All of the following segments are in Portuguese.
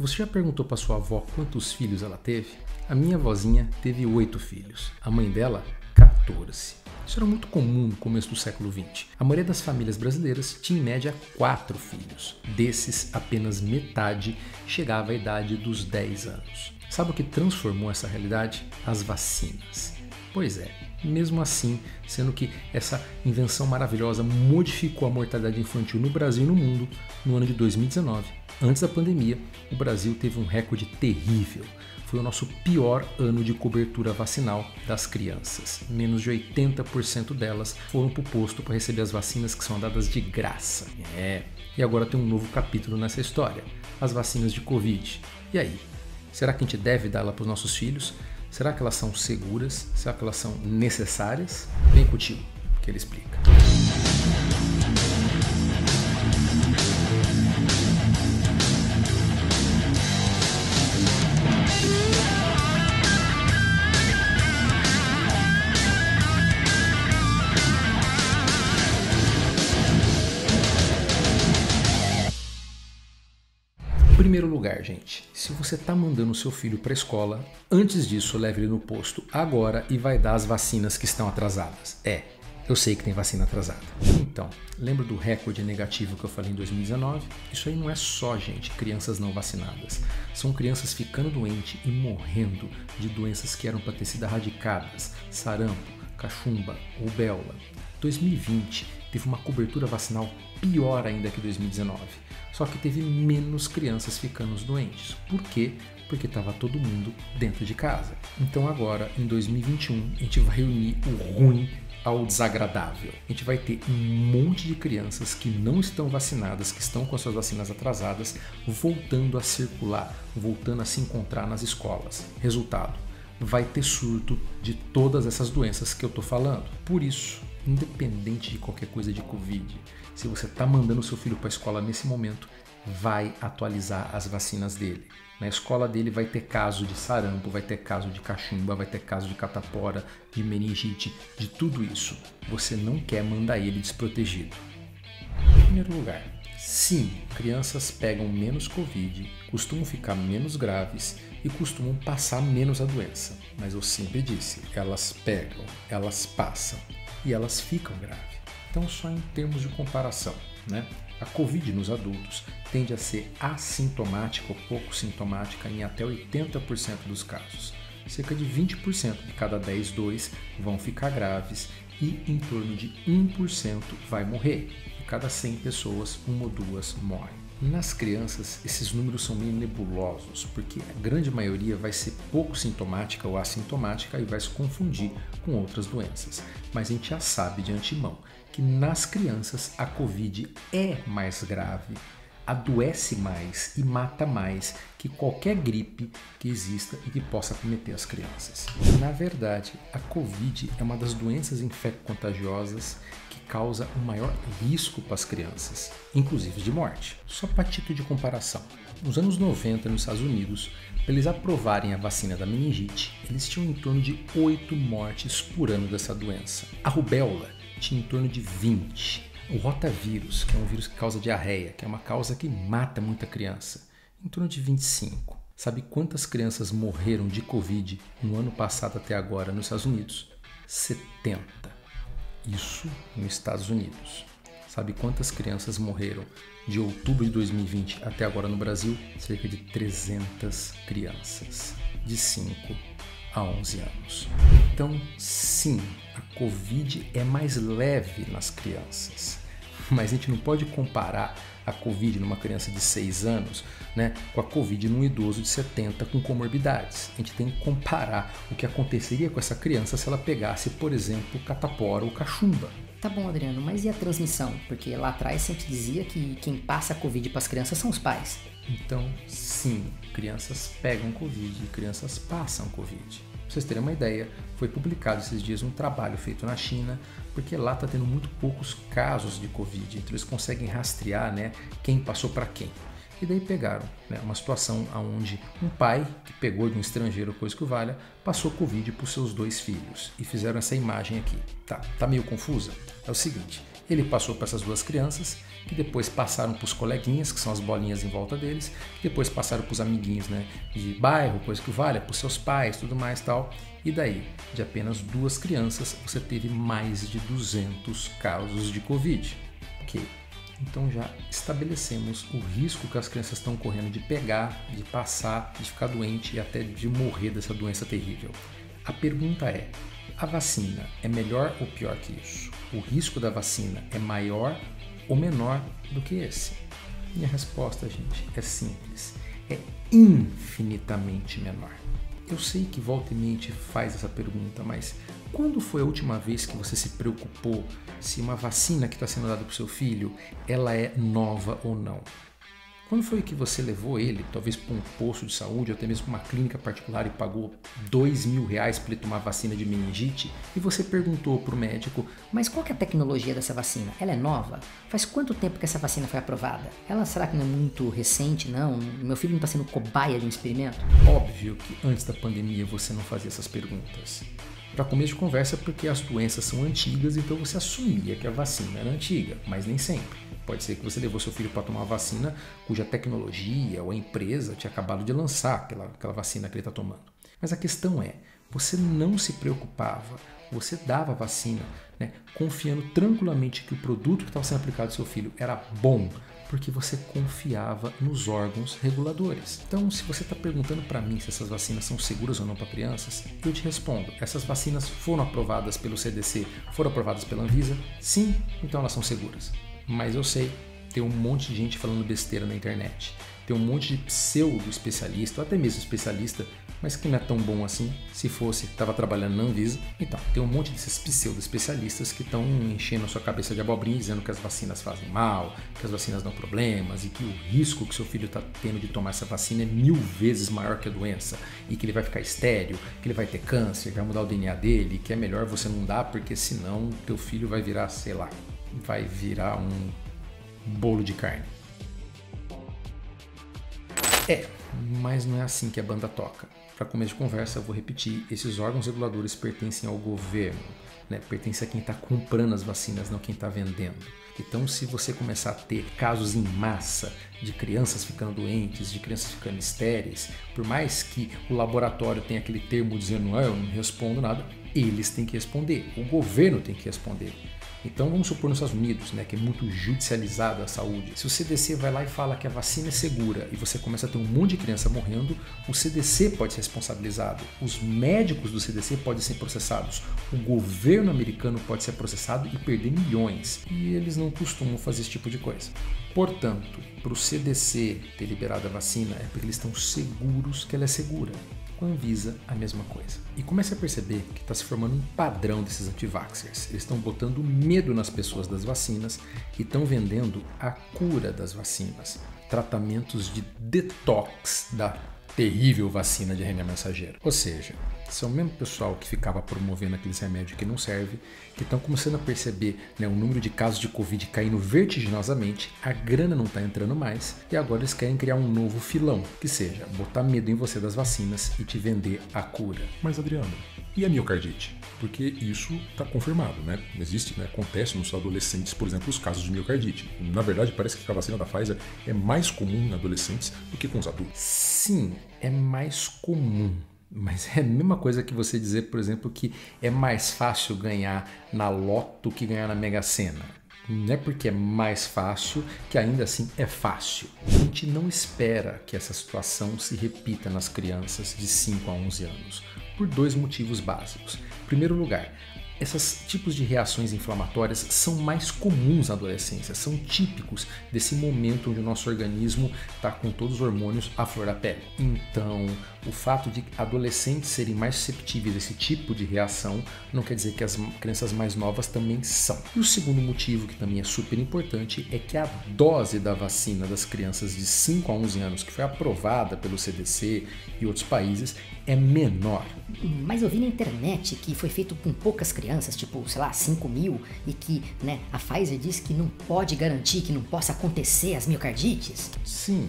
Você já perguntou para sua avó quantos filhos ela teve? A minha avózinha teve 8 filhos, a mãe dela 14. Isso era muito comum no começo do século XX. A maioria das famílias brasileiras tinha em média 4 filhos. Desses, apenas metade chegava à idade dos 10 anos. Sabe o que transformou essa realidade? As vacinas. Pois é, mesmo assim, sendo que essa invenção maravilhosa modificou a mortalidade infantil no Brasil e no mundo, no ano de 2019, antes da pandemia, o Brasil teve um recorde terrível. Foi o nosso pior ano de cobertura vacinal das crianças. Menos de 80% delas foram para o posto para receber as vacinas que são dadas de graça. E agora tem um novo capítulo nessa história, as vacinas de Covid. E aí, será que a gente deve dá-la para os nossos filhos? Será que elas são seguras? Será que elas são necessárias? Vem com o tio, que ele explica. Em primeiro lugar, gente, se você está mandando o seu filho para a escola, antes disso leve ele no posto agora e vai dar as vacinas que estão atrasadas. Eu sei que tem vacina atrasada. Então, lembra do recorde negativo que eu falei em 2019? Isso aí não é só, gente, crianças não vacinadas. São crianças ficando doentes e morrendo de doenças que eram para ter sido erradicadas. Sarampo, cachumba, rubéola. 2020 teve uma cobertura vacinal pior ainda que 2019. Só que teve menos crianças ficando doentes. Por quê? Porque estava todo mundo dentro de casa. Então agora, em 2021, a gente vai unir o ruim ao desagradável. A gente vai ter um monte de crianças que não estão vacinadas, que estão com as suas vacinas atrasadas, voltando a circular, voltando a se encontrar nas escolas. Resultado, vai ter surto de todas essas doenças que eu estou falando. Por isso, independente de qualquer coisa de Covid, se você está mandando o seu filho para a escola nesse momento, vai atualizar as vacinas dele. Na escola dele vai ter caso de sarampo, vai ter caso de cachumba, vai ter caso de catapora, de meningite, de tudo isso. Você não quer mandar ele desprotegido. Em primeiro lugar, sim, crianças pegam menos Covid, costumam ficar menos graves e costumam passar menos a doença. Mas eu sempre disse, elas pegam, elas passam e elas ficam graves. Então, só em termos de comparação, né? A Covid nos adultos tende a ser assintomática ou pouco sintomática em até 80% dos casos. Cerca de 20% de cada 10 vão ficar graves e em torno de 1% vai morrer. De cada 100 pessoas, 1 ou 2 morrem. Nas crianças, esses números são meio nebulosos, porque a grande maioria vai ser pouco sintomática ou assintomática e vai se confundir com outras doenças. Mas a gente já sabe de antemão que nas crianças a Covid é mais grave, adoece mais e mata mais que qualquer gripe que exista e que possa acometer as crianças. Na verdade, a Covid é uma das doenças infecto-contagiosas que causa o maior risco para as crianças, inclusive de morte. Só para título de comparação, nos anos 90 nos Estados Unidos, para eles aprovarem a vacina da meningite, eles tinham em torno de 8 mortes por ano dessa doença. A rubéola tinha em torno de 20. O rotavírus, que é um vírus que causa diarreia, que é uma causa que mata muita criança, em torno de 25. Sabe quantas crianças morreram de Covid no ano passado até agora nos Estados Unidos? 70. Isso nos Estados Unidos. Sabe quantas crianças morreram de outubro de 2020 até agora no Brasil? Cerca de 300 crianças, de 5 a 11 anos. Então, sim, a Covid é mais leve nas crianças, mas a gente não pode comparar a Covid numa criança de 6 anos, né, com a Covid num idoso de 70 com comorbidades. A gente tem que comparar o que aconteceria com essa criança se ela pegasse, por exemplo, catapora ou cachumba. Tá bom, Adriano, mas e a transmissão? Porque lá atrás sempre dizia que quem passa a Covid para as crianças são os pais. Então, sim, crianças pegam Covid e crianças passam Covid. Pra vocês terem uma ideia, foi publicado esses dias um trabalho feito na China, porque lá está tendo muito poucos casos de Covid, então eles conseguem rastrear, né, quem passou para quem. E daí pegaram, né, uma situação onde um pai que pegou de um estrangeiro, coisa que o valha, passou Covid para os seus 2 filhos e fizeram essa imagem aqui. Tá meio confusa? É o seguinte, Ele passou para essas duas crianças, que depois passaram para os coleguinhas, que são as bolinhas em volta deles, que depois passaram para os amiguinhos, né, de bairro, coisa que vale, para os seus pais, tudo mais tal. E daí, de apenas duas crianças, você teve mais de 200 casos de Covid. Ok, então já estabelecemos o risco que as crianças estão correndo de pegar, de passar, de ficar doente e até de morrer dessa doença terrível. A pergunta é: a vacina é melhor ou pior que isso? O risco da vacina é maior ou menor do que esse? Minha resposta, gente, é simples. É infinitamente menor. Eu sei que volta e meia faz essa pergunta, mas quando foi a última vez que você se preocupou se uma vacina que está sendo dada para o seu filho, ela é nova ou não? Quando foi que você levou ele, talvez para um posto de saúde, ou até mesmo para uma clínica particular e pagou R$2.000 para ele tomar vacina de meningite, e você perguntou para o médico: mas qual que é a tecnologia dessa vacina? Ela é nova? Faz quanto tempo que essa vacina foi aprovada? Ela será que não é muito recente, não? Meu filho não está sendo cobaia de um experimento? Óbvio que antes da pandemia você não fazia essas perguntas. Para começo de conversa, porque as doenças são antigas, então você assumia que a vacina era antiga, mas nem sempre. Pode ser que você levou seu filho para tomar uma vacina cuja tecnologia ou a empresa tinha acabado de lançar aquela vacina que ele está tomando. Mas a questão é, você não se preocupava, você dava a vacina, né, confiando tranquilamente que o produto que estava sendo aplicado ao seu filho era bom, porque você confiava nos órgãos reguladores. Então, se você está perguntando para mim se essas vacinas são seguras ou não para crianças, eu te respondo: essas vacinas foram aprovadas pelo CDC, foram aprovadas pela Anvisa? Sim, então elas são seguras. Mas eu sei, tem um monte de gente falando besteira na internet. Tem um monte de pseudo-especialista, ou até mesmo especialista, mas que não é tão bom assim. Se fosse, estava trabalhando na Anvisa. Então, tem um monte desses pseudo-especialistas que estão enchendo a sua cabeça de abobrinha, dizendo que as vacinas fazem mal, que as vacinas dão problemas e que o risco que seu filho está tendo de tomar essa vacina é 1000 vezes maior que a doença e que ele vai ficar estéril, que ele vai ter câncer, que vai mudar o DNA dele, que é melhor você não dar porque senão teu filho vai virar, sei lá, vai virar um bolo de carne. Mas não é assim que a banda toca. Para começo de conversa, eu vou repetir: esses órgãos reguladores pertencem ao governo, né? Pertencem a quem está comprando as vacinas, não quem está vendendo. Então, se você começar a ter casos em massa de crianças ficando doentes, de crianças ficando estéreis, por mais que o laboratório tenha aquele termo dizendo eu não respondo nada, eles têm que responder, o governo tem que responder. Então vamos supor nos Estados Unidos, né, que é muito judicializada a saúde. Se o CDC vai lá e fala que a vacina é segura e você começa a ter um monte de criança morrendo, o CDC pode ser responsabilizado, os médicos do CDC podem ser processados, o governo americano pode ser processado e perder milhões. E eles não costumam fazer esse tipo de coisa. Portanto, para o CDC ter liberado a vacina é porque eles estão seguros que ela é segura. Com a Anvisa, a mesma coisa. E comece a perceber que está se formando um padrão desses anti-vaxxers. Eles estão botando medo nas pessoas das vacinas e estão vendendo a cura das vacinas. Tratamentos de detox da terrível vacina de RNA mensageiro. Ou seja, são o mesmo pessoal que ficava promovendo aqueles remédios que não servem, que estão começando a perceber, né, o número de casos de Covid caindo vertiginosamente, a grana não está entrando mais e agora eles querem criar um novo filão, que seja botar medo em você das vacinas e te vender a cura. Mas Adriano, e a miocardite? Porque isso está confirmado, né? Existe, né? Acontece nos adolescentes, por exemplo, os casos de miocardite. Na verdade, parece que a vacina da Pfizer é mais comum em adolescentes do que com os adultos. Sim, é mais comum. Mas é a mesma coisa que você dizer, por exemplo, que é mais fácil ganhar na Loto que ganhar na Mega Sena. Não é porque é mais fácil que ainda assim é fácil. A gente não espera que essa situação se repita nas crianças de 5 a 11 anos, por 2 motivos básicos. Em primeiro lugar, esses tipos de reações inflamatórias são mais comuns na adolescência, são típicos desse momento onde o nosso organismo está com todos os hormônios à flor da pele. Então, o fato de adolescentes serem mais susceptíveis a esse tipo de reação não quer dizer que as crianças mais novas também são. E o segundo motivo, que também é super importante, é que a dose da vacina das crianças de 5 a 11 anos, que foi aprovada pelo CDC e outros países, é menor. Mas eu vi na internet que foi feito com poucas crianças, tipo, sei lá, 5.000, e que, né, a Pfizer diz que não pode garantir que não possa acontecer as miocardites. Sim,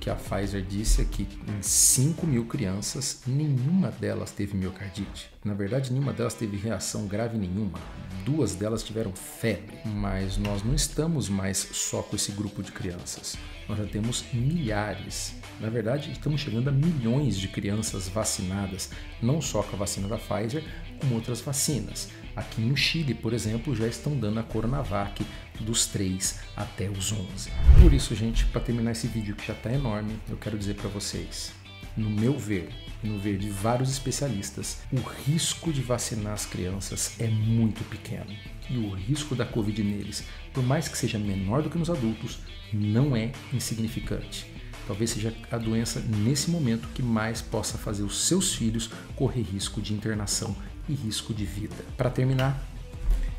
que a Pfizer disse é que em 5.000 crianças, nenhuma delas teve miocardite. Na verdade, nenhuma delas teve reação grave nenhuma. 2 delas tiveram febre, mas nós não estamos mais só com esse grupo de crianças. Nós já temos milhares. Na verdade, estamos chegando a milhões de crianças vacinadas, não só com a vacina da Pfizer, como outras vacinas. Aqui no Chile, por exemplo, já estão dando a Coronavac dos 3 até os 11. Por isso, gente, para terminar esse vídeo que já está enorme, eu quero dizer para vocês, no meu ver e no ver de vários especialistas, o risco de vacinar as crianças é muito pequeno. E o risco da Covid neles, por mais que seja menor do que nos adultos, não é insignificante. Talvez seja a doença nesse momento que mais possa fazer os seus filhos correr risco de internação e risco de vida. Para terminar,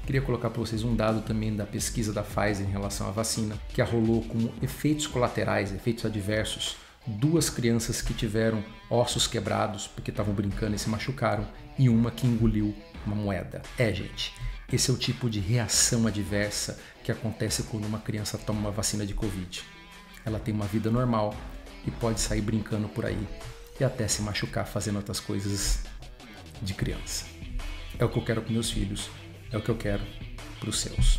queria colocar para vocês um dado também da pesquisa da Pfizer em relação à vacina, que arrolou como efeitos colaterais, efeitos adversos, 2 crianças que tiveram ossos quebrados porque estavam brincando e se machucaram, e uma que engoliu uma moeda. Gente, esse é o tipo de reação adversa que acontece quando uma criança toma uma vacina de Covid. Ela tem uma vida normal e pode sair brincando por aí e até se machucar fazendo outras coisas de criança. É o que eu quero para meus filhos, é o que eu quero para os seus.